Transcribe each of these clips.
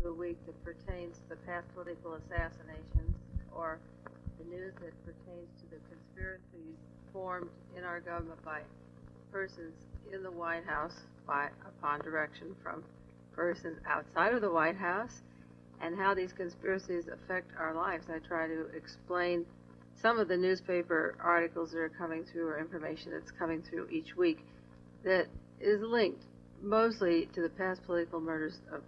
of the week that pertains to the past political assassinations, or the news that pertains to the conspiracies formed in our government by persons in the White House upon direction from persons outside of the White House, and how these conspiracies affect our lives. I try to explain some of the newspaper articles that are coming through, or information that's coming through each week, that is linked mostly to the past political murders of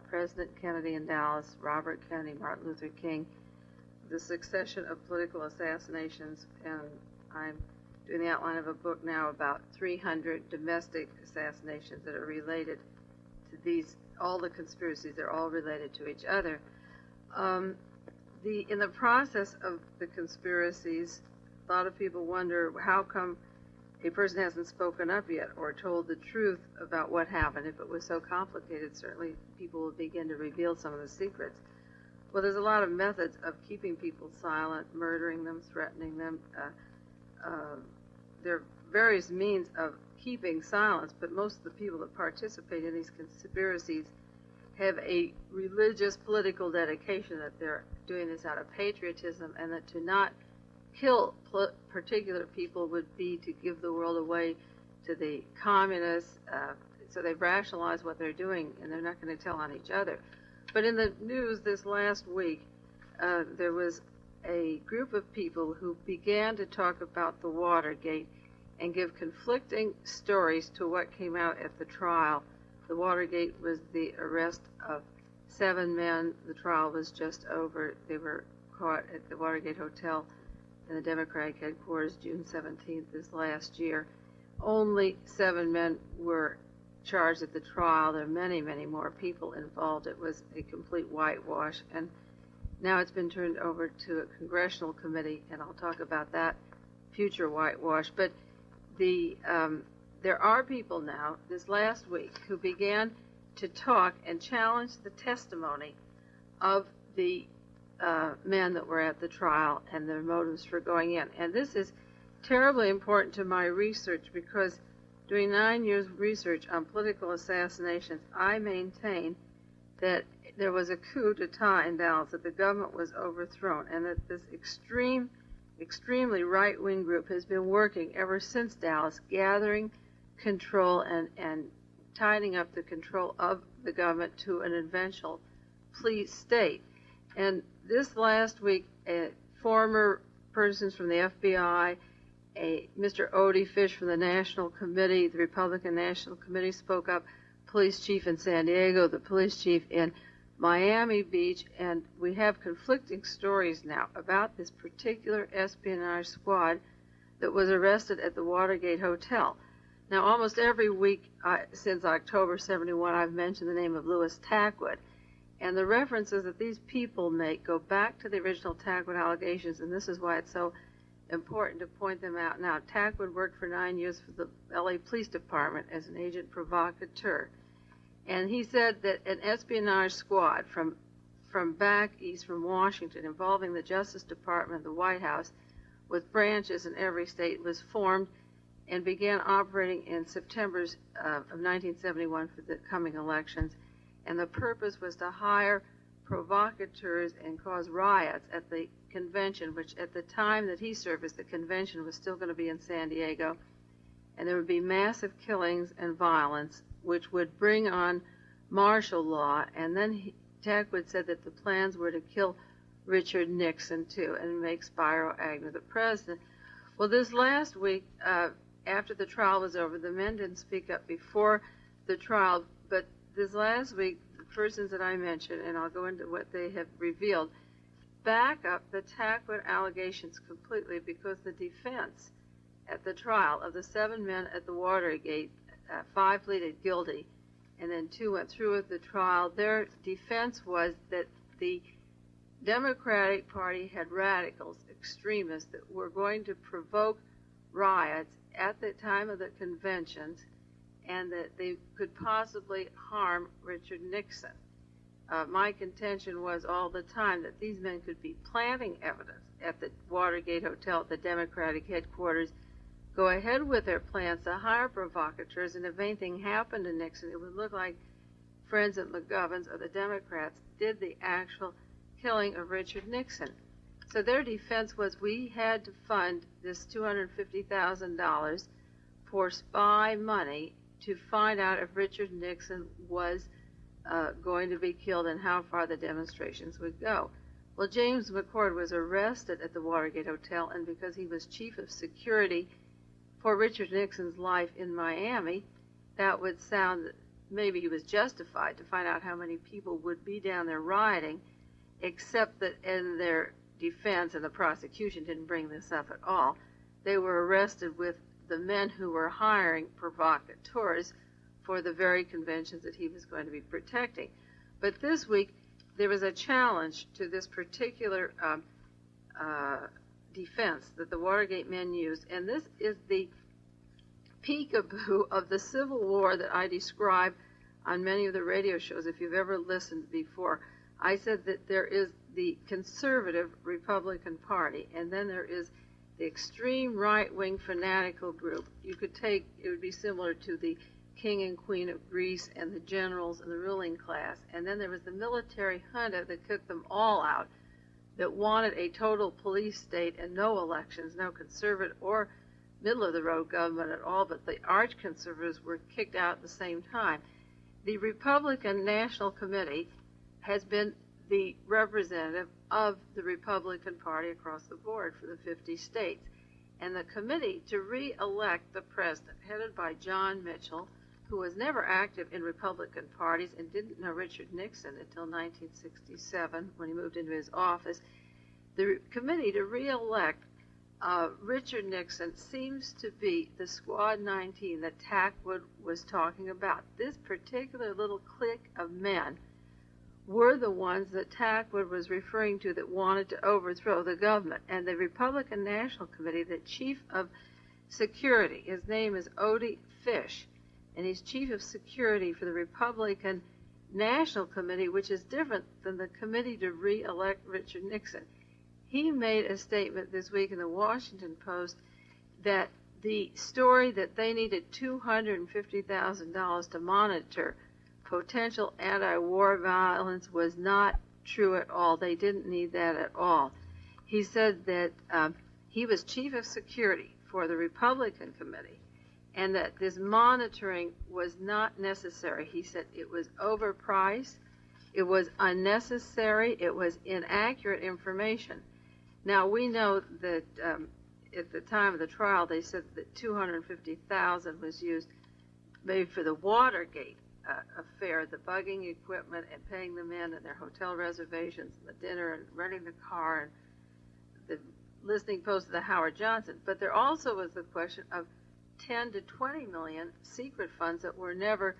President Kennedy in Dallas, Robert Kennedy, Martin Luther King, the succession of political assassinations, and I'm doing the outline of a book now about 300 domestic assassinations that are related to these, all the conspiracies, they're all related to each other. In the process of the conspiracies, a lot of people wonder how come a person hasn't spoken up yet or told the truth about what happened. If it was so complicated, certainly people will begin to reveal some of the secrets. Well, there's a lot of methods of keeping people silent, murdering them, threatening them. There are various means of keeping silence, but most of the people that participate in these conspiracies have a religious, political dedication that they're doing this out of patriotism, and that to not kill particular people would be to give the world away to the communists. So they've rationalized what they're doing, and they're not going to tell on each other. But in the news this last week, there was a group of people who began to talk about the Watergate and give conflicting stories to what came out at the trial. The Watergate was the arrest of 7 men. The trial was just over. They were caught at the Watergate Hotel in the Democratic headquarters June 17th this last year. Only 7 men were charged at the trial. There are many, many more people involved. It was a complete whitewash, and now it's been turned over to a congressional committee, and I'll talk about that future whitewash. But there are people now, this last week, who began to talk and challenge the testimony of the men that were at the trial and their motives for going in. And this is terribly important to my research, because doing 9 years of research on political assassinations, I maintain that there was a coup d'etat in Dallas, that the government was overthrown, and that this extremely right-wing group has been working ever since Dallas, gathering control and tidying up the control of the government to an eventual police state. And this last week, former persons from the FBI, Mr. Odie Fish from the National Committee, the Republican National Committee, spoke up, police chief in San Diego, the police chief in Miami Beach, and we have conflicting stories now about this particular espionage squad that was arrested at the Watergate Hotel. Now, almost every week since October 71, I've mentioned the name of Louis Tackwood, and the references that these people make go back to the original Tackwood allegations, and this is why it's so important to point them out now. Tackwood worked for 9 years for the LA Police Department as an agent provocateur. And he said that an espionage squad from back east, from Washington, involving the Justice Department, the White House, with branches in every state, was formed and began operating in September of 1971 for the coming elections. And the purpose was to hire provocateurs and cause riots at the convention, which at the time that he served as the convention was still going to be in San Diego. And there would be massive killings and violence, which would bring on martial law. And then Tackwood said that the plans were to kill Richard Nixon, too, and make Spiro Agnew the president. Well, this last week, after the trial was over, the men didn't speak up before the trial, but this last week, the persons that I mentioned, and I'll go into what they have revealed, back up the Tackwood allegations completely, because the defense at the trial of the 7 men at the Watergate, 5 pleaded guilty, and then 2 went through with the trial. Their defense was that the Democratic Party had radicals, extremists, that were going to provoke riots at the time of the conventions, and that they could possibly harm Richard Nixon. My contention was all the time that these men could be planting evidence at the Watergate Hotel at the Democratic headquarters, go ahead with their plans to hire provocateurs, and if anything happened to Nixon, it would look like friends of McGovern's or the Democrats did the actual killing of Richard Nixon. So their defense was we had to fund this $250,000 for spy money to find out if Richard Nixon was going to be killed and how far the demonstrations would go. Well, James McCord was arrested at the Watergate Hotel, and because he was chief of security for Richard Nixon's life in Miami, that would sound that maybe he was justified to find out how many people would be down there rioting, except that in their defense, and the prosecution didn't bring this up at all, they were arrested with the men who were hiring provocateurs for the very conventions that he was going to be protecting. But this week, there was a challenge to this particular defense that the Watergate men used, and this is the peekaboo of the Civil War that I describe on many of the radio shows. If you've ever listened before, I said that there is the conservative Republican Party, and then there is the extreme right-wing fanatical group. You could take, it would be similar to the king and queen of Greece and the generals and the ruling class. And then there was the military junta that took them all out, that wanted a total police state and no elections, no conservative or middle-of-the-road government at all, but the arch-conservatives were kicked out at the same time. The Republican National Committee has been the representative of the Republican Party across the board for the 50 states. And the committee to re-elect the president, headed by John Mitchell, who was never active in Republican parties and didn't know Richard Nixon until 1967 when he moved into his office. The committee to re-elect Richard Nixon seems to be the Squad 19 that Tackwood was talking about. This particular little clique of men were the ones that Tackwood was referring to that wanted to overthrow the government. And the Republican National Committee, the chief of security, his name is Odie Fish, and he's chief of security for the Republican National Committee, which is different than the committee to re-elect Richard Nixon. He made a statement this week in the Washington Post that the story that they needed $250,000 to monitor potential anti-war violence was not true at all. They didn't need that at all. He said that he was chief of security for the Republican Committee and that this monitoring was not necessary. He said it was overpriced, it was unnecessary, it was inaccurate information. Now, we know that at the time of the trial, they said that $250,000 was used maybe for the Watergate affair, the bugging equipment and paying the men and their hotel reservations and the dinner and renting the car and the listening post of the Howard Johnson. But there also was the question of 10 to 20 million secret funds that were never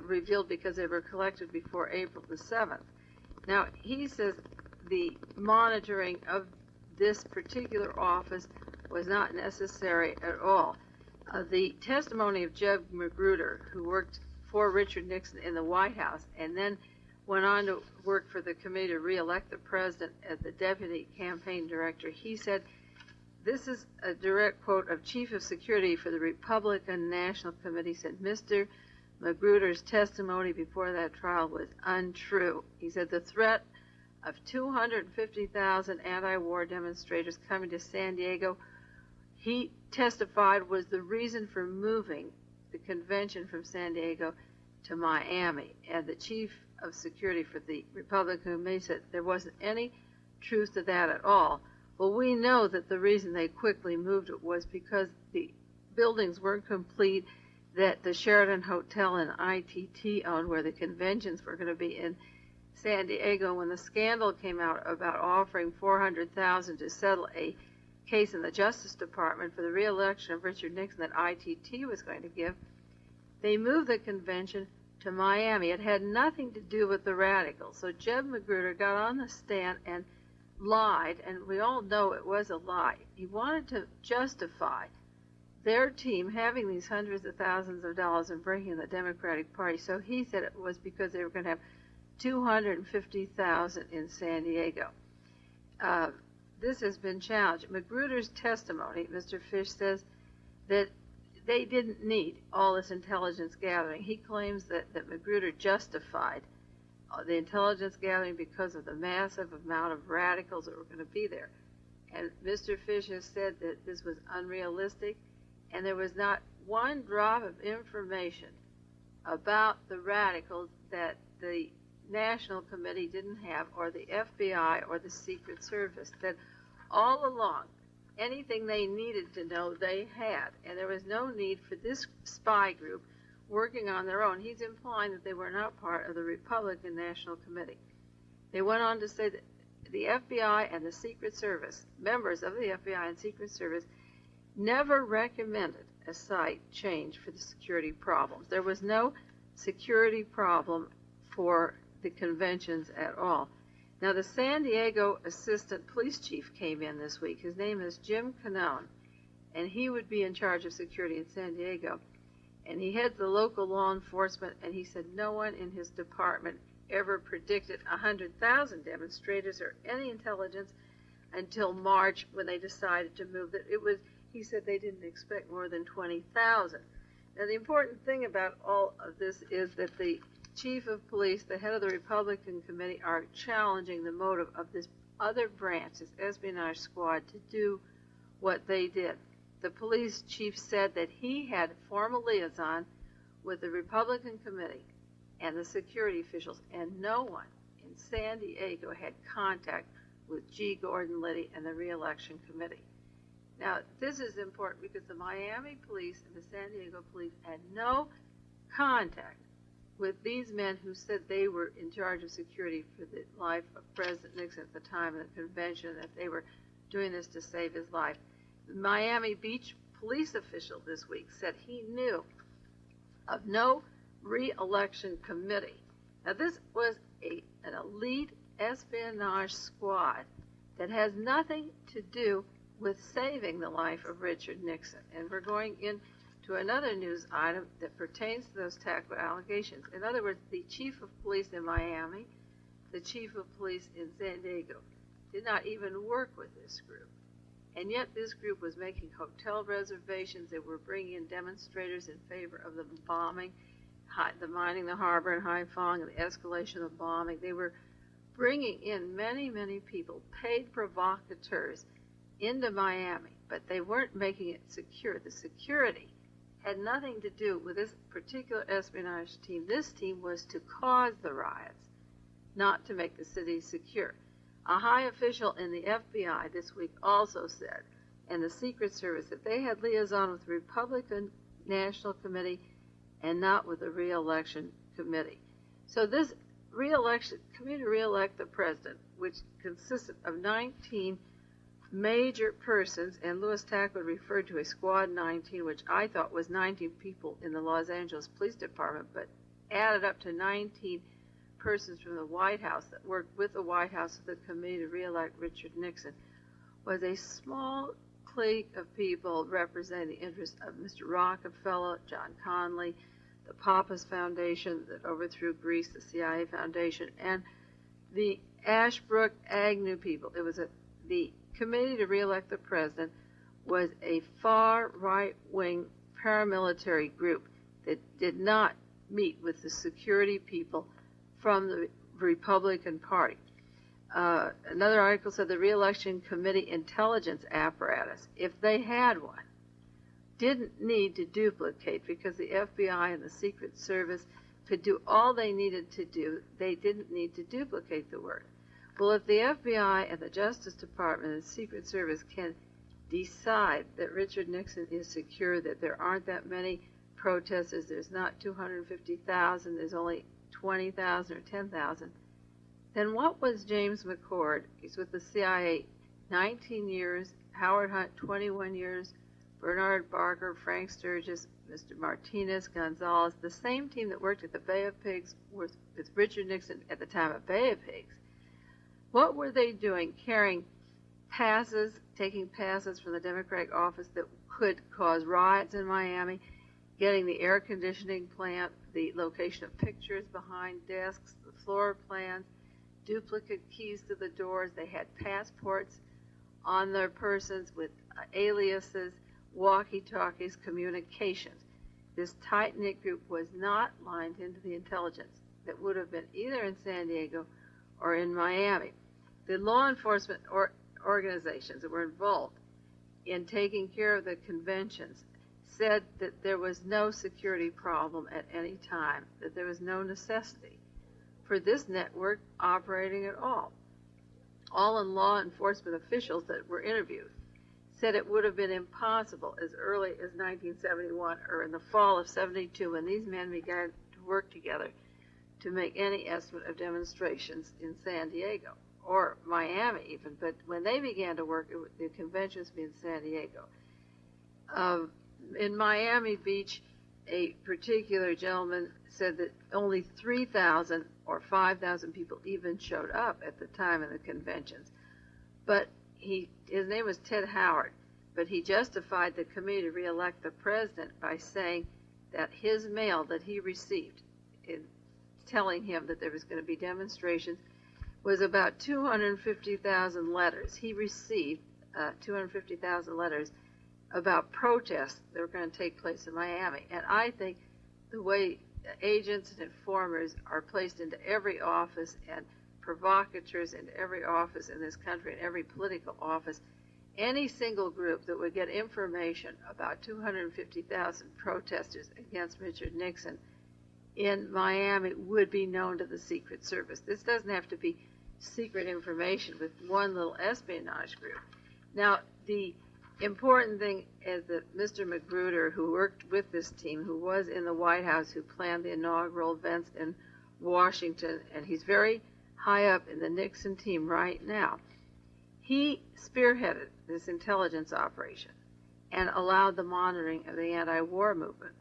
revealed because they were collected before April the 7th. Now, he says the monitoring of this particular office was not necessary at all. The testimony of Jeb Magruder, who worked for Richard Nixon in the White House and then went on to work for the committee to re-elect the president as the deputy campaign director, he said, this is a direct quote of Chief of Security for the Republican National Committee, said Mr. Magruder's testimony before that trial was untrue. He said the threat of 250,000 anti-war demonstrators coming to San Diego, he testified, was the reason for moving the convention from San Diego to Miami. And the chief of security for the Republican Committee said there wasn't any truth to that at all. Well, we know that the reason they quickly moved it was because the buildings weren't complete, that the Sheraton Hotel and ITT owned, where the conventions were going to be in San Diego, when the scandal came out about offering $400,000 to settle a case in the Justice Department for the re-election of Richard Nixon that ITT was going to give, they moved the convention to Miami. It had nothing to do with the radicals. So Jeb Magruder got on the stand and lied, and we all know it was a lie. He wanted to justify their team having these hundreds of thousands of dollars and bringing in the Democratic Party. So he said it was because they were going to have $250,000 in San Diego. This has been challenged. Magruder's testimony, Mr. Fish says that they didn't need all this intelligence gathering. He claims that Magruder justified the intelligence gathering because of the massive amount of radicals that were going to be there. And Mr. Fisher said that this was unrealistic, and there was not one drop of information about the radicals that the National Committee didn't have, or the FBI or the Secret Service, that all along, anything they needed to know, they had. And there was no need for this spy group working on their own. He's implying that they were not part of the Republican National Committee. They went on to say that the FBI and the Secret Service, members of the FBI and Secret Service, never recommended a site change for the security problems. There was no security problem for the conventions at all. Now, the San Diego Assistant Police Chief came in this week. His name is Jim Canone, and he would be in charge of security in San Diego. And he heads the local law enforcement, and he said no one in his department ever predicted 100,000 demonstrators or any intelligence until March, when they decided to move. That it was, he said they didn't expect more than 20,000. Now, the important thing about all of this is that the chief of police, the head of the Republican committee, are challenging the motive of this other branch, this espionage squad, to do what they did. The police chief said that he had formal liaison with the Republican committee and the security officials, and no one in San Diego had contact with G. Gordon Liddy and the re-election committee. Now, this is important because the Miami police and the San Diego police had no contact with these men who said they were in charge of security for the life of President Nixon at the time of the convention, that they were doing this to save his life. The Miami Beach police official this week said he knew of no re-election committee. Now, this was an elite espionage squad that has nothing to do with saving the life of Richard Nixon. And we're going into another news item that pertains to those tactical allegations. In other words, the chief of police in Miami, the chief of police in San Diego, did not even work with this group. And yet this group was making hotel reservations. They were bringing in demonstrators in favor of the bombing, the mining the harbor in Haiphong, and the escalation of the bombing. They were bringing in many, many people, paid provocateurs, into Miami, but they weren't making it secure. The security had nothing to do with this particular espionage team. This team was to cause the riots, not to make the city secure. A high official in the FBI this week also said, and the Secret Service, that they had liaison with the Republican National Committee and not with the re-election committee. So this re-election committee to re-elect the president, which consisted of 19 major persons, and Louis Tackwood referred to a Squad 19, which I thought was 19 people in the Los Angeles Police Department, but added up to 19 persons from the White House that worked with the White House of the committee to re-elect Richard Nixon, was a small clique of people representing the interests of Mr. Rockefeller, John Connally, the Pappas Foundation that overthrew Greece, the CIA Foundation, and the Ashbrook Agnew people. It was the committee to re-elect the president was a far right-wing paramilitary group that did not meet with the security people from the Republican Party. Another article said the re-election committee intelligence apparatus, if they had one, didn't need to duplicate, because the FBI and the Secret Service could do all they needed to do. They didn't need to duplicate the work. Well, if the FBI and the Justice Department and the Secret Service can decide that Richard Nixon is secure, that there aren't that many protesters, there's not 250,000, there's only 20,000 or 10,000, then what was James McCord? He's with the CIA 19 years, Howard Hunt 21 years, Bernard Barker, Frank Sturgis, Mr. Martinez, Gonzalez, the same team that worked at the Bay of Pigs with Richard Nixon at the time of Bay of Pigs. What were they doing? Carrying passes, taking passes from the Democratic office that could cause riots in Miami, getting the air conditioning plant, the location of pictures behind desks, the floor plans, duplicate keys to the doors. They had passports on their persons with aliases. walkie-talkies, communications. This tight-knit group was not lined into the intelligence that would have been either in San Diego or in Miami. The law enforcement organizations that were involved in taking care of the conventions said that there was no security problem at any time, that there was no necessity for this network operating at all. All law enforcement officials that were interviewed said it would have been impossible as early as 1971 or in the fall of 72 when these men began to work together to make any estimate of demonstrations in San Diego or Miami even. But when they began to work, the conventions would be in San Diego. In Miami Beach, a particular gentleman said that only 3,000 or 5,000 people even showed up at the time of the conventions. But his name was Ted Howard, but he justified the committee to re-elect the president by saying that his mail that he received in telling him that there was going to be demonstrations was about 250,000 letters. He received 250,000 letters about protests that were going to take place in Miami. And I think the way agents and informers are placed into every office and provocateurs into every office in this country and every political office, any single group that would get information about 250,000 protesters against Richard Nixon in Miami would be known to the Secret Service. This doesn't have to be secret information with one little espionage group. Now, the important thing is that Mr. Magruder, who worked with this team, who was in the White House, who planned the inaugural events in Washington, and he's very high up in the Nixon team right now, he spearheaded this intelligence operation and allowed the monitoring of the anti-war movement.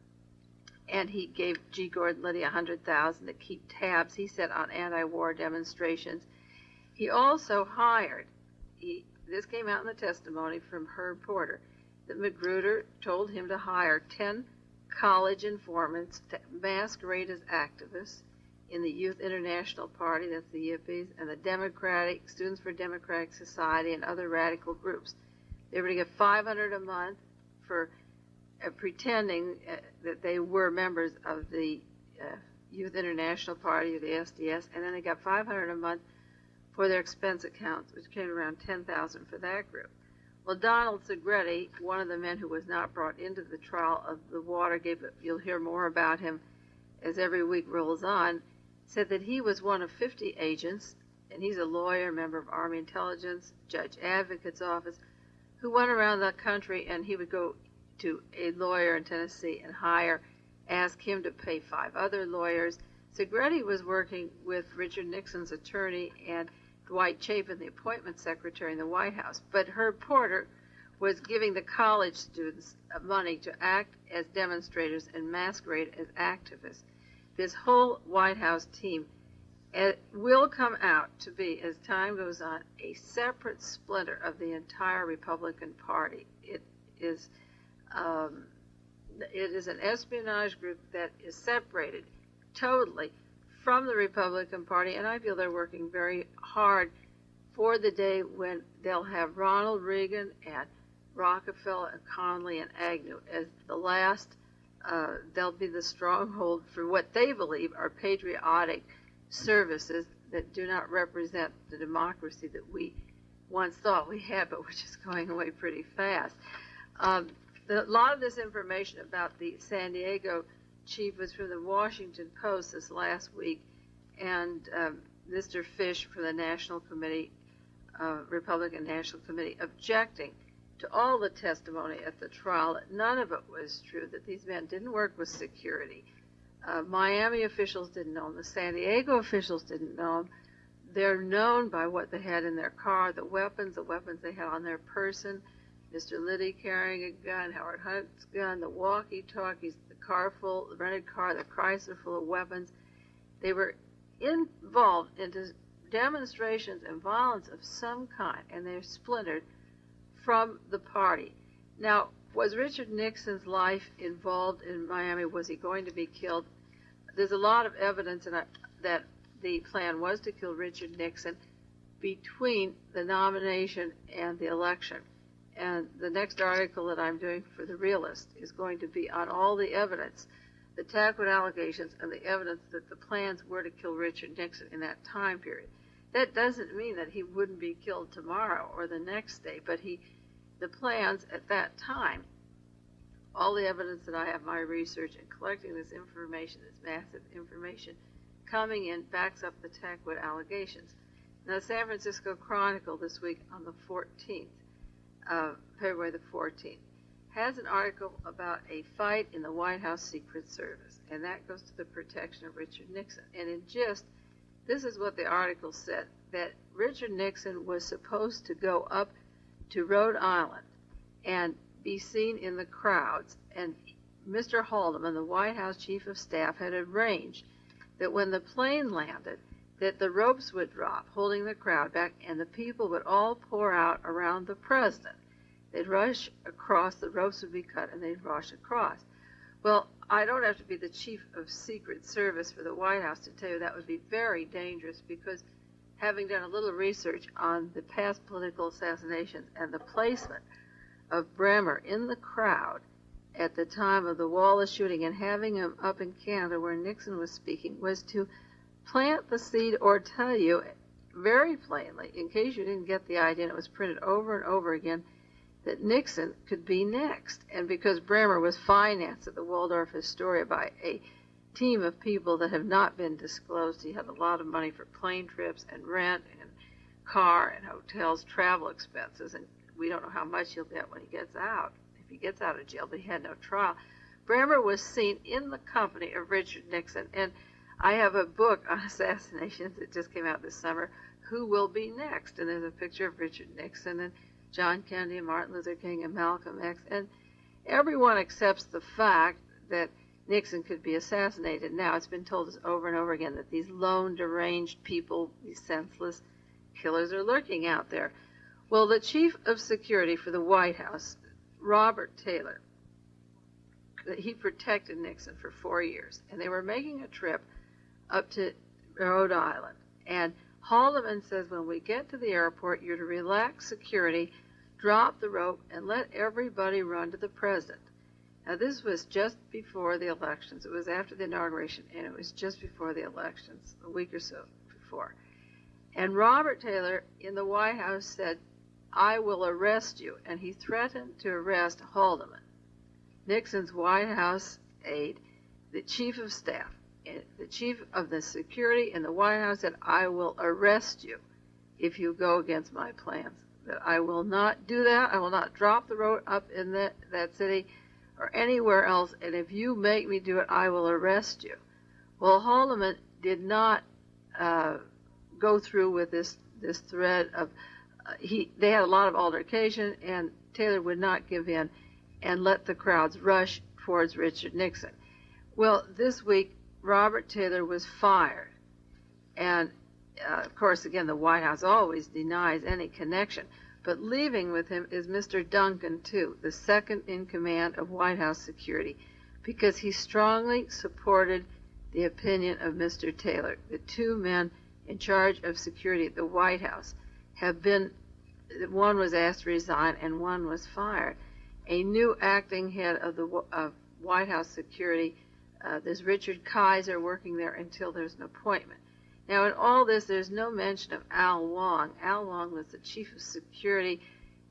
And he gave G. Gordon Liddy $100,000 to keep tabs, he said, on anti-war demonstrations. He also hired, this came out in the testimony from Herb Porter, that Magruder told him to hire 10 college informants to masquerade as activists in the Youth International Party, that's the Yippies, and the Students for Democratic Society and other radical groups. They were to get $500 a month for pretending that they were members of the Youth International Party or the SDS, and then they got $500 a month for their expense accounts, which came around $10,000 for that group. Well, Donald Segretti, one of the men who was not brought into the trial of the Watergate, but you'll hear more about him as every week rolls on, said that he was one of 50 agents, and he's a lawyer, member of Army Intelligence, Judge Advocate's Office, who went around the country, and he would go to a lawyer in Tennessee and ask him to pay 5 other lawyers. Segretti was working with Richard Nixon's attorney and Dwight Chapin, the appointment secretary in the White House. But Herb Porter was giving the college students money to act as demonstrators and masquerade as activists. This whole White House team will come out to be, as time goes on, a separate splinter of the entire Republican Party. It is an espionage group that is separated totally from the Republican Party, and I feel they're working very hard for the day when they'll have Ronald Reagan and Rockefeller and Connally and Agnew as the last. They'll be the stronghold for what they believe are patriotic services that do not represent the democracy that we once thought we had, but which is going away pretty fast. A lot of this information about the San Diego chief was from the Washington Post this last week, and Mr. Fish from the National Committee, Republican National Committee, objecting to all the testimony at the trial that none of it was true, that these men didn't work with security. Miami officials didn't know them. The San Diego officials didn't know them. They're known by what they had in their car, the weapons they had on their person, Mr. Liddy carrying a gun, Howard Hunt's gun, the walkie-talkies, the rented car, the Chrysler full of weapons. They were involved into demonstrations and violence of some kind, and they're splintered from the party. Now, was Richard Nixon's life involved in Miami? Was he going to be killed? There's a lot of evidence that the plan was to kill Richard Nixon between the nomination and the election. And the next article that I'm doing for The Realist is going to be on all the evidence, the Tagwood allegations, and the evidence that the plans were to kill Richard Nixon in that time period. That doesn't mean that he wouldn't be killed tomorrow or the next day, but the plans at that time, all the evidence that I have, my research and collecting this information, this massive information coming in, backs up the Tagwood allegations. Now, the San Francisco Chronicle this week on the 14th, February the 14th, has an article about a fight in the White House Secret Service, and that goes to the protection of Richard Nixon. And in gist, this is what the article said, that Richard Nixon was supposed to go up to Rhode Island and be seen in the crowds, and Mr. Haldeman, the White House Chief of Staff, had arranged that when the plane landed, that the ropes would drop, holding the crowd back, and the people would all pour out around the president. They'd rush across, the ropes would be cut, and they'd rush across. Well, I don't have to be the Chief of Secret Service for the White House to tell you that would be very dangerous, because having done a little research on the past political assassinations and the placement of Bremer in the crowd at the time of the Wallace shooting and having him up in Canada where Nixon was speaking was to plant the seed or tell you very plainly, in case you didn't get the idea, and it was printed over and over again, that Nixon could be next. And because Bremer was financed at the Waldorf Astoria by a team of people that have not been disclosed, he had a lot of money for plane trips and rent and car and hotels, travel expenses, and we don't know how much he'll get when he gets out, if he gets out of jail, but he had no trial. Bremer was seen in the company of Richard Nixon, and I have a book on assassinations that just came out this summer, Who Will Be Next? And there's a picture of Richard Nixon and John Kennedy and Martin Luther King and Malcolm X. And everyone accepts the fact that Nixon could be assassinated. Now, it's been told us over and over again that these lone, deranged people, these senseless killers, are lurking out there. Well, the chief of security for the White House, Robert Taylor, he protected Nixon for 4 years, and they were making a trip up to Rhode Island. And Haldeman says, when we get to the airport, you're to relax security, drop the rope, and let everybody run to the president. Now, this was just before the elections. It was after the inauguration, and it was just before the elections, a week or so before. And Robert Taylor in the White House said, I will arrest you. And he threatened to arrest Haldeman, Nixon's White House aide, the chief of staff. The chief of the security in the White House said, I will arrest you if you go against my plans. That I will not do that. I will not drop the rope up in that city or anywhere else. And if you make me do it, I will arrest you. Well, Haldeman did not go through with this thread of, they had a lot of altercation, and Taylor would not give in and let the crowds rush towards Richard Nixon. Well, this week, Robert Taylor was fired. And, of course, again, the White House always denies any connection. But leaving with him is Mr. Duncan, too, the second in command of White House security, because he strongly supported the opinion of Mr. Taylor. The two men in charge of security at the White House have been, one was asked to resign and one was fired. A new acting head of White House security, there's Richard Kaiser working there until there's an appointment. Now, in all this, there's no mention of Al Wong. Al Wong was the chief of security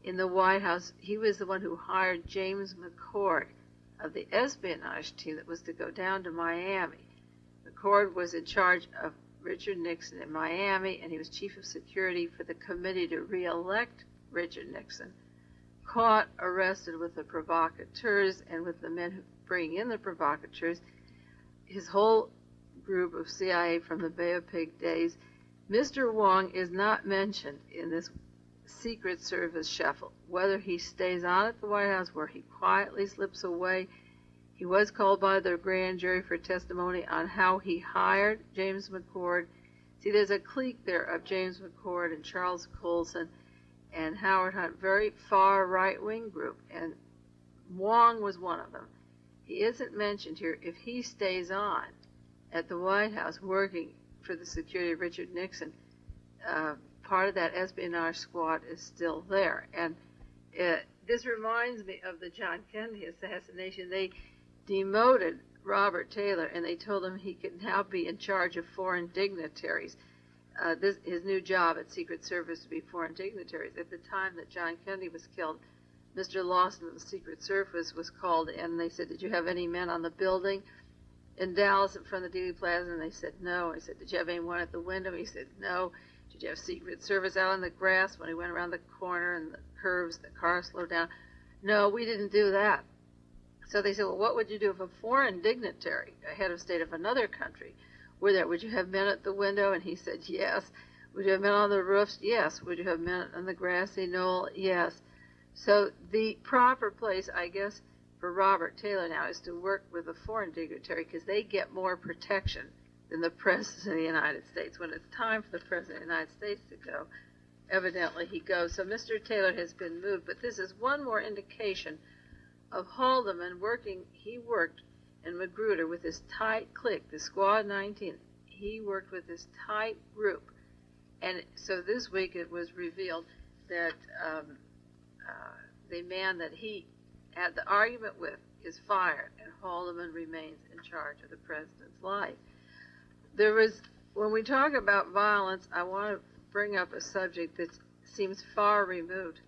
in the White House. He was the one who hired James McCord of the espionage team that was to go down to Miami. McCord was in charge of Richard Nixon in Miami, and he was chief of security for the committee to re-elect Richard Nixon. Caught, arrested with the provocateurs and with the men who bring in the provocateurs, his whole group of CIA from the Bay of Pig days. Mr. Wong is not mentioned in this Secret Service shuffle, whether he stays on at the White House, where he quietly slips away. He was called by the grand jury for testimony on how he hired James McCord. See, there's a clique there of James McCord and Charles Colson and Howard Hunt, very far right-wing group, and Wong was one of them. He isn't mentioned here. If he stays on at the White House working for the security of Richard Nixon, part of that espionage squad is still there. And this reminds me of the John Kennedy assassination. They demoted Robert Taylor, and they told him he could now be in charge of foreign dignitaries. His new job at Secret Service to be foreign dignitaries. At the time that John Kennedy was killed, Mr. Lawson of the Secret Service was called in, and they said, "Did you have any men on the building in Dallas in front of the Dealey Plaza?" And they said, "No." I said, "Did you have anyone at the window?" He said, "No." "Did you have Secret Service out on the grass when he went around the corner and the curves, the car slowed down?" "No, we didn't do that." So they said, "Well, what would you do if a foreign dignitary, a head of state of another country, were there? Would you have men at the window?" And he said, "Yes." "Would you have men on the roofs?" "Yes." "Would you have men on the grassy knoll?" "Yes." So the proper place, I guess, for Robert Taylor now is to work with a foreign dignitary, because they get more protection than the President of the United States. When it's time for the President of the United States to go, evidently he goes. So Mr. Taylor has been moved, but this is one more indication of Haldeman working. He worked in Magruder with this tight clique, the Squad 19. He worked with this tight group. And so this week it was revealed that the man that he had the argument with is fired, and Haldeman remains in charge of the president's life. When we talk about violence, I want to bring up a subject that seems far removed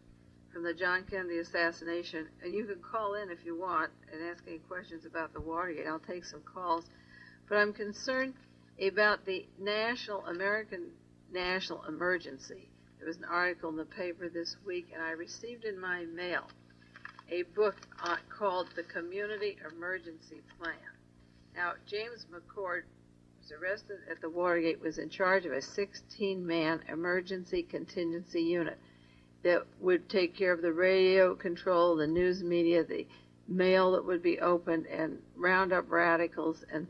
from the John Kennedy assassination, and you can call in if you want and ask any questions about the Watergate. I'll take some calls. But I'm concerned about the American national emergency. There was an article in the paper this week, and I received in my mail a book called The Community Emergency Plan. Now, James McCord was arrested at the Watergate, was in charge of a 16-man emergency contingency unit that would take care of the radio control, the news media, the mail that would be opened, and round up radicals. And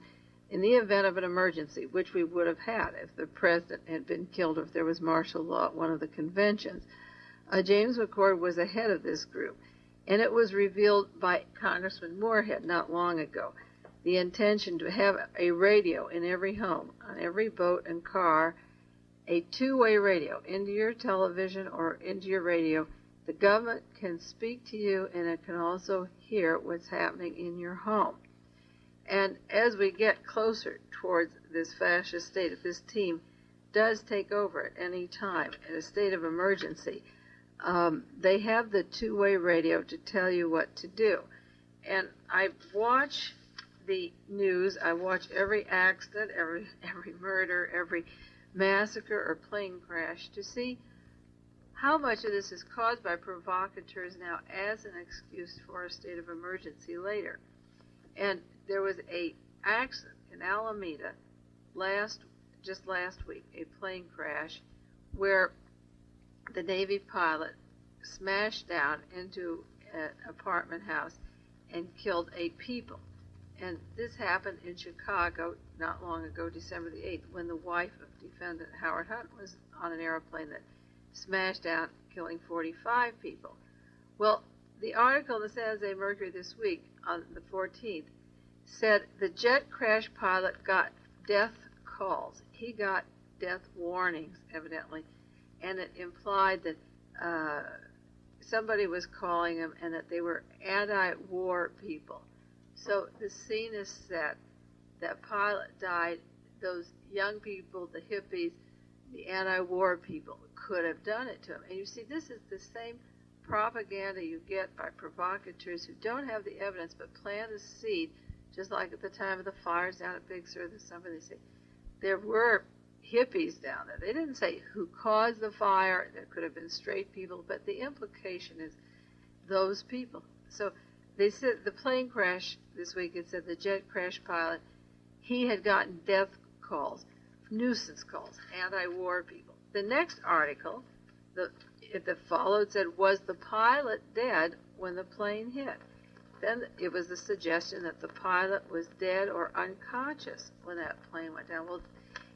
in the event of an emergency, which we would have had if the president had been killed or if there was martial law at one of the conventions, James McCord was the head of this group. And it was revealed by Congressman Moorhead not long ago, the intention to have a radio in every home, on every boat and car, a two-way radio into your television or into your radio. The government can speak to you, and it can also hear what's happening in your home. And as we get closer towards this fascist state, if this team does take over at any time in a state of emergency, they have the two-way radio to tell you what to do. And I watch the news. I watch every accident, every murder, every massacre or plane crash to see how much of this is caused by provocateurs now as an excuse for a state of emergency later. And there was an accident in Alameda just last week, a plane crash where the Navy pilot smashed down into an apartment house and killed 8 people. And this happened in Chicago not long ago, December the 8th, when the wife of defendant Howard Hunt was on an airplane that smashed down, killing 45 people. Well, the article in the San Jose Mercury this week, on the 14th, said the jet crash pilot got death calls. He got death warnings, evidently, and it implied that somebody was calling him and that they were anti-war people. So the scene is set. That pilot died. Those young people, the hippies, the anti-war people could have done it to him. And you see, this is the same propaganda you get by provocateurs who don't have the evidence but plant a seed, just like at the time of the fires down at Big Sur. Somebody said there were hippies down there. They didn't say who caused the fire. There could have been straight people, but the implication is those people. So they said the plane crash this week, it said the jet crash pilot, he had gotten death calls, nuisance calls, anti-war people. The next article that followed said, was the pilot dead when the plane hit? Then it was the suggestion that the pilot was dead or unconscious when that plane went down. Well,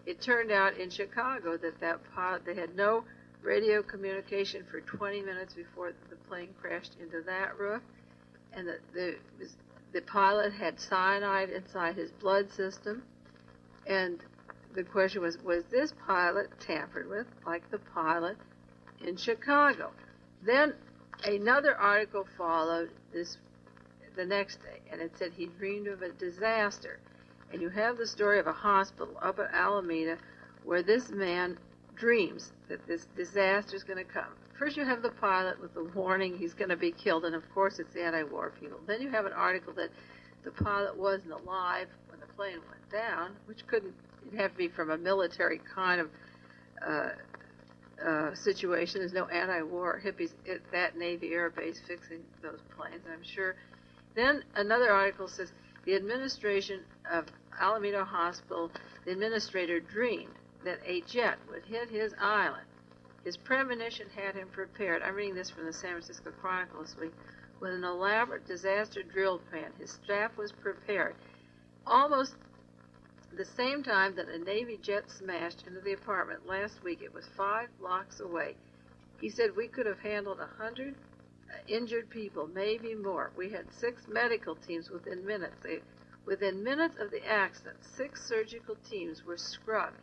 it turned out in Chicago that pilot, they had no radio communication for 20 minutes before the plane crashed into that roof, and the pilot had cyanide inside his blood system. And the question was this pilot tampered with, like the pilot in Chicago? Then Another article followed the next day, and it said he dreamed of a disaster. And you have the story of a hospital up at Alameda where this man dreams that this disaster is going to come. First you have the pilot with the warning he's going to be killed, and of course it's the anti-war people. Then you have an article that the pilot wasn't alive when the plane went down, which it'd have to be from a military kind of situation. There's no anti-war hippies at that Navy Air Base fixing those planes, I'm sure. Then another article says the administration of Alameda Hospital, the administrator dreamed that a jet would hit his island. His premonition had him prepared. I'm reading this from the San Francisco Chronicle this week. With an elaborate disaster drill plan, his staff was prepared. Almost the same time that a Navy jet smashed into the apartment last week, it was 5 blocks away. He said we could have handled 100 injured people, maybe more. We had 6 medical teams within minutes. Within minutes of the accident, 6 surgical teams were scrubbed,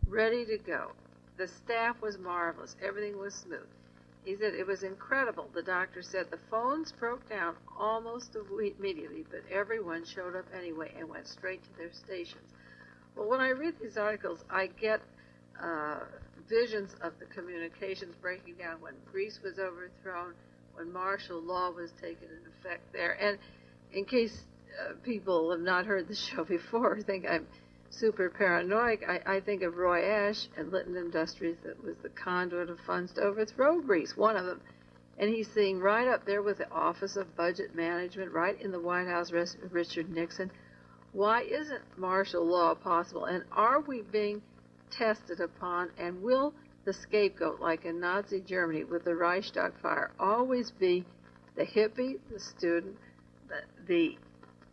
ready to go. The staff was marvelous. Everything was smooth. He said it was incredible. The doctor said the phones broke down almost immediately, but everyone showed up anyway and went straight to their stations. Well, when I read these articles, I get visions of the communications breaking down when Greece was overthrown, when martial law was taken into effect there. And in case people have not heard the show before or think I'm super paranoid, I think of Roy Ashe and Litton Industries that was the conduit of funds to overthrow Greece, one of them. And he's sitting right up there with the Office of Budget Management, right in the White House, Richard Nixon. Why isn't martial law possible? And are we being tested upon? And will the scapegoat, like in Nazi Germany with the Reichstag fire, always be the hippie, the student, the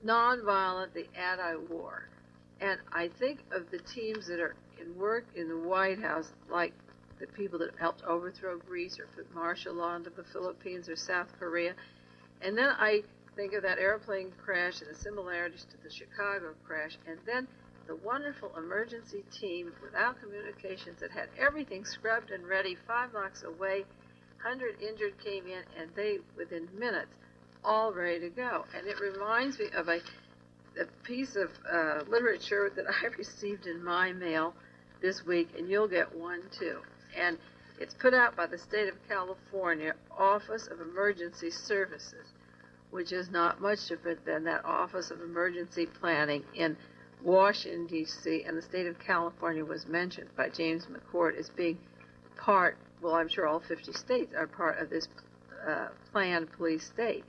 nonviolent, the anti-war? And I think of the teams that are in work in the White House, like the people that helped overthrow Greece or put martial law into the Philippines or South Korea. And then I think of that airplane crash and the similarities to the Chicago crash, and then the wonderful emergency team without communications that had everything scrubbed and ready 5 blocks away. 100 injured came in, and they, within minutes, all ready to go. And it reminds me of a piece of literature that I received in my mail this week, and you'll get one too. And it's put out by the state of California Office of Emergency Services, which is not much different than that Office of Emergency Planning in Washington, D.C., and the state of California was mentioned by James McCord as being part, well, I'm sure all 50 states are part of this planned police state.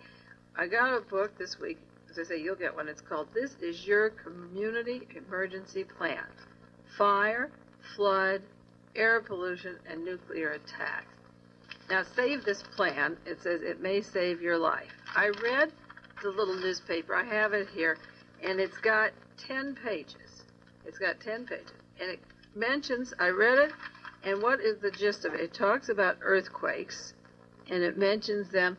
I got a book this week. As I say, you'll get one. It's called This Is Your Community Emergency Plan. Fire, flood, air pollution, and nuclear attack. Now, save this plan. It says it may save your life. I read the little newspaper. I have it here, and it's got 10 pages. It's got 10 pages. And it mentions, I read it, and what is the gist of it? It talks about earthquakes, and it mentions them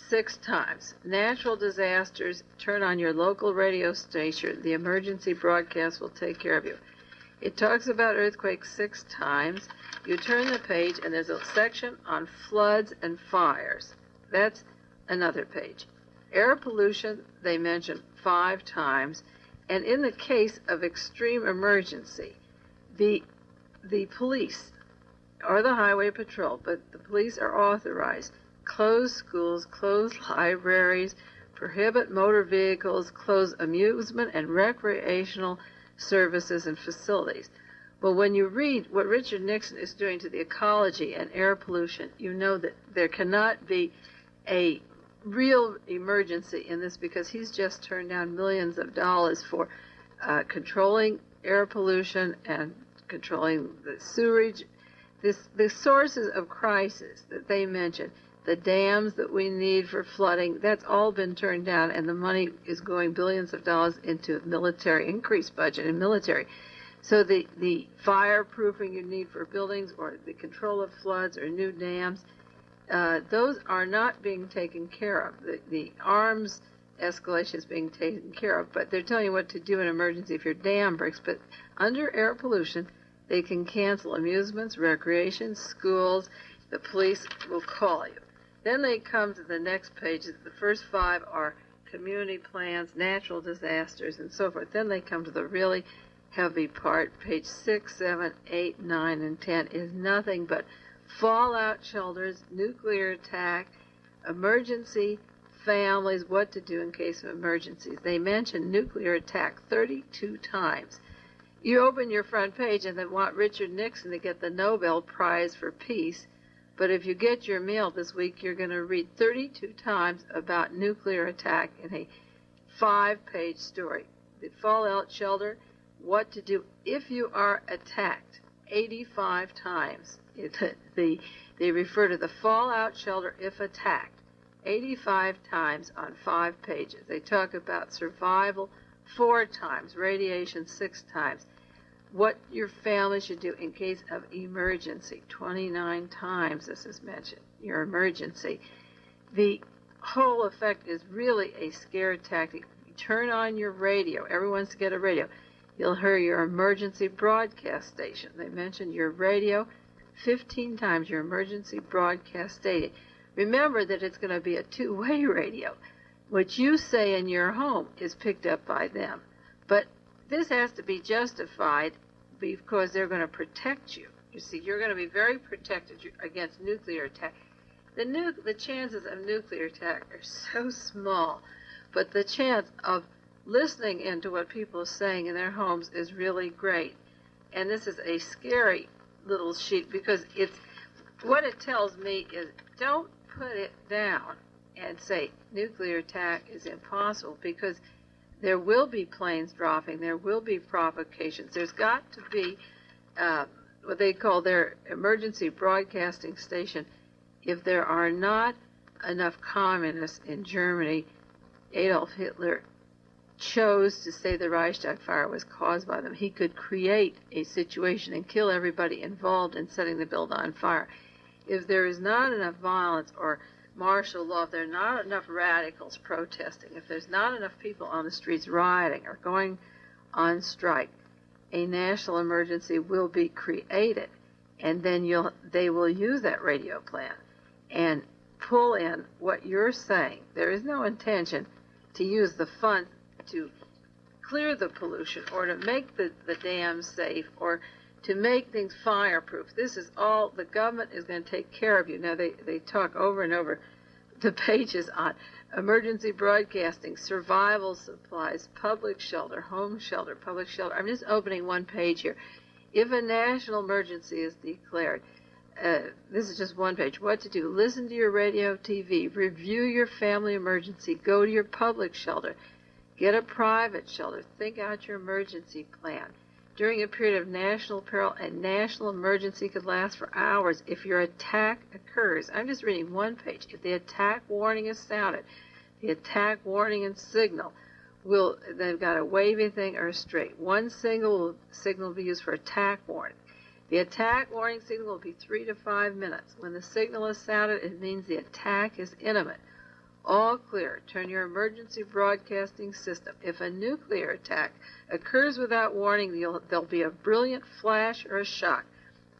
6 times. Natural disasters, turn on your local radio station. The emergency broadcast will take care of you. It talks about earthquakes 6 times. You turn the page, and there's a section on floods and fires. That's another page. Air pollution, they mention 5 times. And in the case of extreme emergency, the police or the highway patrol, but the police are authorized, close schools, close libraries, prohibit motor vehicles, close amusement and recreational services and facilities. But when you read what Richard Nixon is doing to the ecology and air pollution, you know that there cannot be a real emergency in this, because he's just turned down millions of dollars for controlling air pollution and controlling the sewerage. The sources of crisis that they mentioned, the dams that we need for flooding, that's all been turned down, and the money is going billions of dollars into military, increased budget in military. So the fireproofing you need for buildings or the control of floods or new dams, those are not being taken care of. The arms escalation is being taken care of, but they're telling you what to do in emergency if your dam breaks. But under air pollution, they can cancel amusements, recreation, schools. The police will call you. Then they come to the next page. The first 5 are community plans, natural disasters, and so forth. Then they come to the really heavy part. Page 6, 7, 8, 9, and 10 is nothing but fallout shelters, nuclear attack, emergency families, what to do in case of emergencies. They mention nuclear attack 32 times. You open your front page and they want Richard Nixon to get the Nobel Prize for Peace, but if you get your mail this week, you're going to read 32 times about nuclear attack in a 5-page story. The fallout shelter, what to do if you are attacked, 85 times. They refer to the fallout shelter if attacked 85 times on 5 pages. They talk about survival 4 times, radiation 6 times. What your family should do in case of emergency, 29 times this is mentioned, your emergency. The whole effect is really a scare tactic. You turn on your radio. Everyone's to get a radio. You'll hear your emergency broadcast station. They mention your radio 15 times, your emergency broadcast station. Remember that it's going to be a 2-way radio. What you say in your home is picked up by them. But this has to be justified because they're going to protect you. You see, you're going to be very protected against nuclear attack. The chances of nuclear attack are so small, but the chance of listening into what people are saying in their homes is really great. And this is a scary little sheet because what it tells me is don't put it down and say nuclear attack is impossible, because there will be planes dropping, there will be provocations. There's got to be what they call their emergency broadcasting station. If there are not enough communists in Germany, Adolf Hitler chose to say the Reichstag fire was caused by them. He could create a situation and kill everybody involved in setting the building on fire. If there is not enough violence or martial law, if there are not enough radicals protesting, if there's not enough people on the streets rioting or going on strike, a national emergency will be created, and then they will use that radio plan and pull in what you're saying. There is no intention to use the funds to clear the pollution or to make the dams safe or to make things fireproof. This is all, the government is going to take care of you. Now, they talk over and over the pages on emergency broadcasting, survival supplies, public shelter, home shelter, public shelter. I'm just opening one page here. If a national emergency is declared, this is just one page. What to do? Listen to your radio, TV. Review your family emergency. Go to your public shelter. Get a private shelter. Think out your emergency plan. During a period of national peril, a national emergency could last for hours. If your attack occurs, I'm just reading one page. If the attack warning is sounded, the attack warning and signal they've got a wavy thing or a straight. One single signal will be used for attack warning. The attack warning signal will be 3 to 5 minutes. When the signal is sounded, it means the attack is imminent. All clear. Turn your emergency broadcasting system. If a nuclear attack occurs without warning, there'll be a brilliant flash or a shock.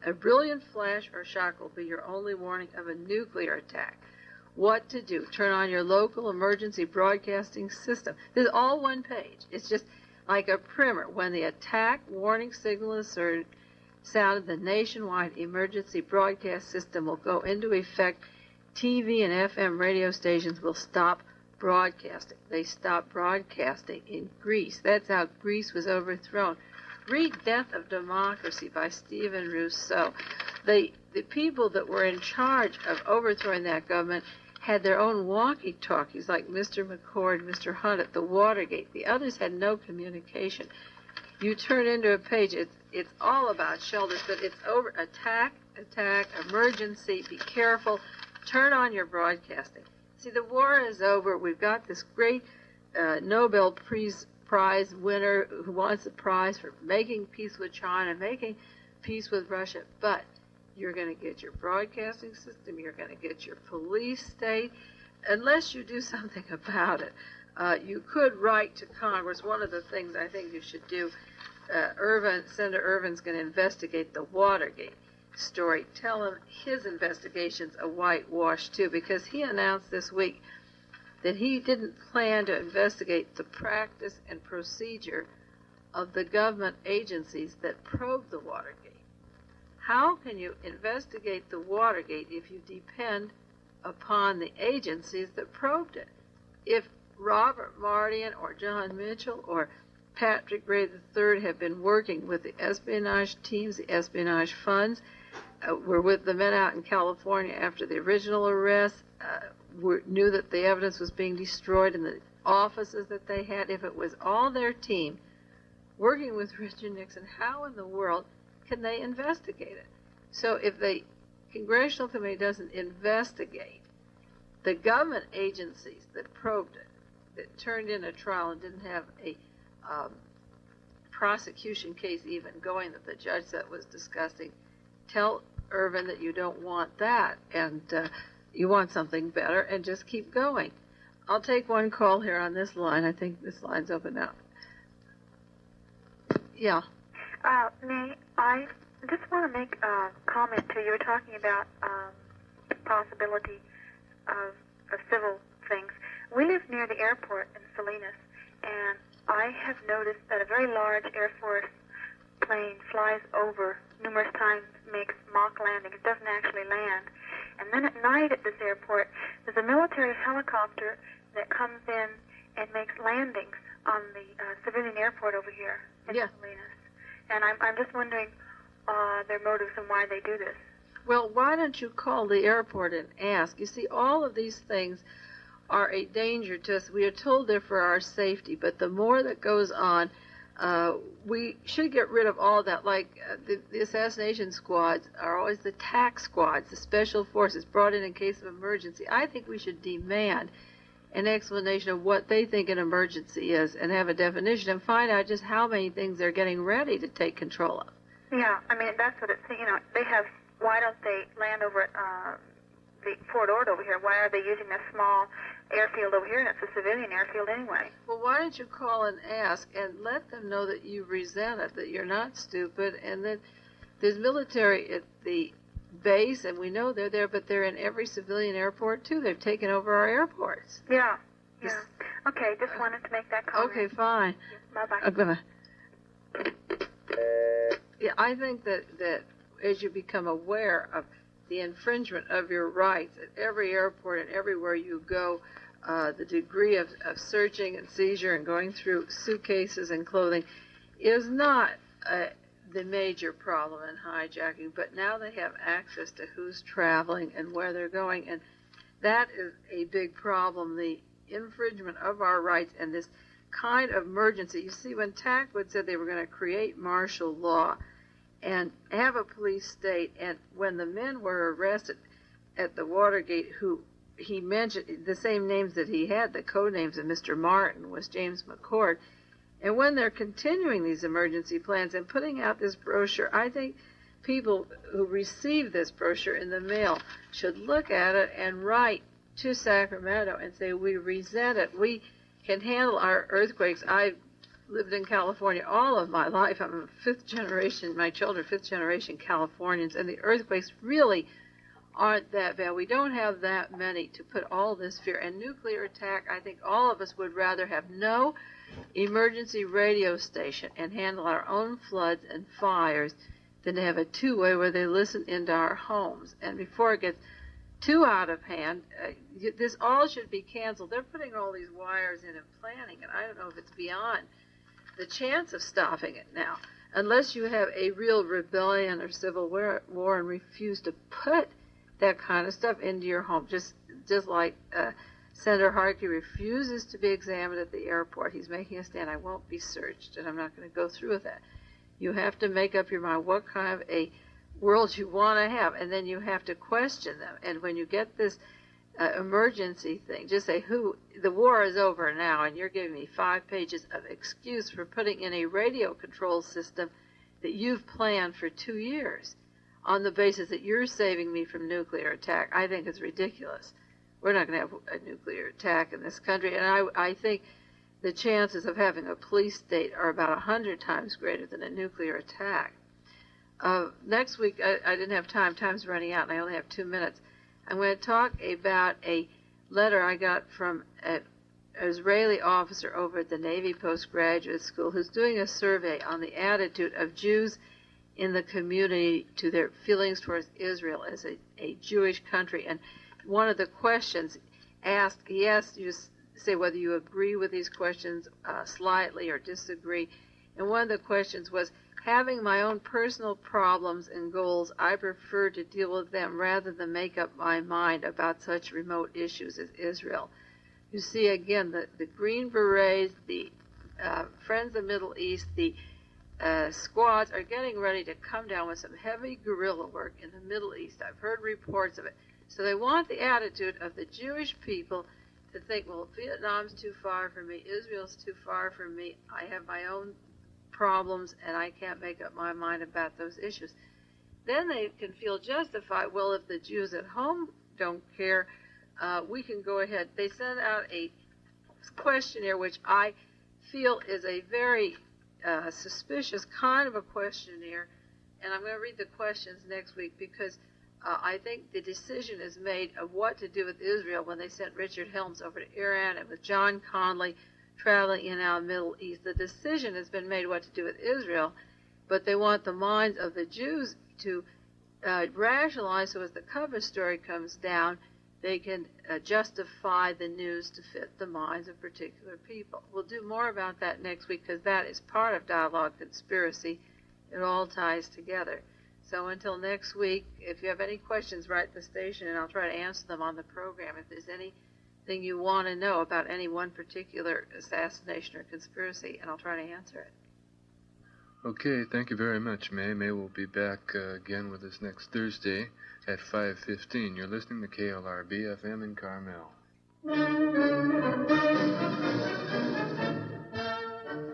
A brilliant flash or shock will be your only warning of a nuclear attack. What to do? Turn on your local emergency broadcasting system. This is all one page. It's just like a primer. When the attack warning signal is sounded, the nationwide emergency broadcast system will go into effect. TV and FM radio stations will stop broadcasting. They stopped broadcasting in Greece. That's how Greece was overthrown. Read Death of Democracy by Stephen Rousseau. The people that were in charge of overthrowing that government had their own walkie-talkies, like Mr. McCord, Mr. Hunt at the Watergate. The others had no communication. You turn into a page, it's all about shelters, but it's over attack, emergency, be careful. Turn on your broadcasting. See, the war is over. We've got this great Nobel Prize winner who wants a prize for making peace with China, making peace with Russia. But you're going to get your broadcasting system. You're going to get your police state, unless you do something about it. You could write to Congress. One of the things I think you should do, Senator Ervin's going to investigate the Watergate. story, tell him his investigation's a whitewash too, because he announced this week that he didn't plan to investigate the practice and procedure of the government agencies that probed the Watergate. How can you investigate the Watergate if you depend upon the agencies that probed it? If Robert Mardian or John Mitchell or Patrick Gray III have been working with the espionage teams, the espionage funds, were with the men out in California after the original arrest, knew that the evidence was being destroyed in the offices that they had. If it was all their team working with Richard Nixon, how in the world can they investigate it? So if the Congressional Committee doesn't investigate the government agencies that probed it, that turned in a trial and didn't have a prosecution case even going that the judge said was disgusting, tell Irvin that you don't want that and you want something better, and just keep going. I'll take one call here on this line. I think this line's open now. Yeah. May I just want to make a comment too. You were talking about possibility of civil things. We live near the airport in Salinas, and I have noticed that a very large Air Force plane flies over numerous times, makes mock landings, doesn't actually land. And then at night at this airport, there's a military helicopter that comes in and makes landings on the civilian airport over here in Salinas. And I'm just wondering their motives and why they do this. Well, why don't you call the airport and ask? You see, all of these things are a danger to us. We are told they're for our safety, but the more that goes on, we should get rid of all that. Like the assassination squads are always the tax squads, the special forces brought in case of emergency. I think we should demand an explanation of what they think an emergency is and have a definition and find out just how many things they're getting ready to take control of. Yeah, I mean, that's what it's, they have, why don't they land over at the Fort Ord over here? Why are they using this small airfield over here, and it's a civilian airfield anyway? Well, why don't you call and ask and let them know that you resent it, that you're not stupid, and that there's military at the base, and we know they're there, but they're in every civilian airport, too. They've taken over our airports. Yeah. Okay, just wanted to make that comment. Okay, fine. Bye-bye. I'm going to... Yeah, I think that as you become aware of the infringement of your rights at every airport and everywhere you go, the degree of searching and seizure and going through suitcases and clothing is not the major problem in hijacking, but now they have access to who's traveling and where they're going, and that is a big problem, the infringement of our rights and this kind of emergency. You see, when Tackwood said they were going to create martial law and have a police state, and when the men were arrested at the Watergate, who he mentioned the same names that he had, the code names of Mr. Martin was James McCord, and when they're continuing these emergency plans and putting out this brochure, I think people who receive this brochure in the mail should look at it and write to Sacramento and say, we resent it. We can handle our earthquakes. I've lived in California all of my life. I'm a fifth generation Californians, and the earthquakes really aren't that bad. We don't have that many to put all this fear. And nuclear attack, I think all of us would rather have no emergency radio station and handle our own floods and fires than to have a two-way where they listen into our homes. And before it gets too out of hand, this all should be canceled. They're putting all these wires in and planning, and I don't know if it's beyond the chance of stopping it now, unless you have a real rebellion or civil war and refuse to put that kind of stuff into your home. Just like Senator Harkey refuses to be examined at the airport. He's making a stand. I won't be searched, and I'm not going to go through with that. You have to make up your mind what kind of a world you want to have, and then you have to question them. And when you get this emergency thing, just say, the war is over now, and you're giving me 5 pages of excuse for putting in a radio control system that you've planned for 2 years on the basis that you're saving me from nuclear attack. I think it's ridiculous. We're not going to have a nuclear attack in this country, and I think the chances of having a police state are about 100 times greater than a nuclear attack. next week, I didn't have time. Time's running out, and I only have 2 minutes. I'm going to talk about a letter I got from an Israeli officer over at the Navy Postgraduate School who's doing a survey on the attitude of Jews in the community to their feelings towards Israel as a Jewish country. And one of the questions he asked you to say whether you agree with these questions slightly or disagree. And one of the questions was, having my own personal problems and goals, I prefer to deal with them rather than make up my mind about such remote issues as Israel. You see, again, the Green Berets, the Friends of the Middle East, the squads are getting ready to come down with some heavy guerrilla work in the Middle East. I've heard reports of it. So they want the attitude of the Jewish people to think, well, Vietnam's too far for me, Israel's too far for me, I have my own problems, and I can't make up my mind about those issues. Then they can feel justified, well, if the Jews at home don't care, we can go ahead. They send out a questionnaire, which I feel is a very suspicious kind of a questionnaire, and I'm going to read the questions next week because I think the decision is made of what to do with Israel when they sent Richard Helms over to Iran and with John Conley traveling in our Middle East. The decision has been made what to do with Israel, but they want the minds of the Jews to rationalize so as the cover story comes down, they can justify the news to fit the minds of particular people. We'll do more about that next week because that is part of Dialogue Conspiracy. It all ties together. So until next week, if you have any questions, write the station and I'll try to answer them on the program. If there's anything you want to know about any one particular assassination or conspiracy, and I'll try to answer it. Okay, thank you very much, Mae. Mae will be back again with us next Thursday at 5:15. You're listening to KLRB FM in Carmel.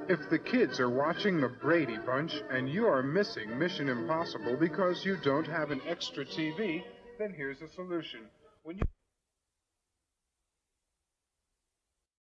If the kids are watching the Brady Bunch and you are missing Mission Impossible because you don't have an extra TV, then here's a solution. When you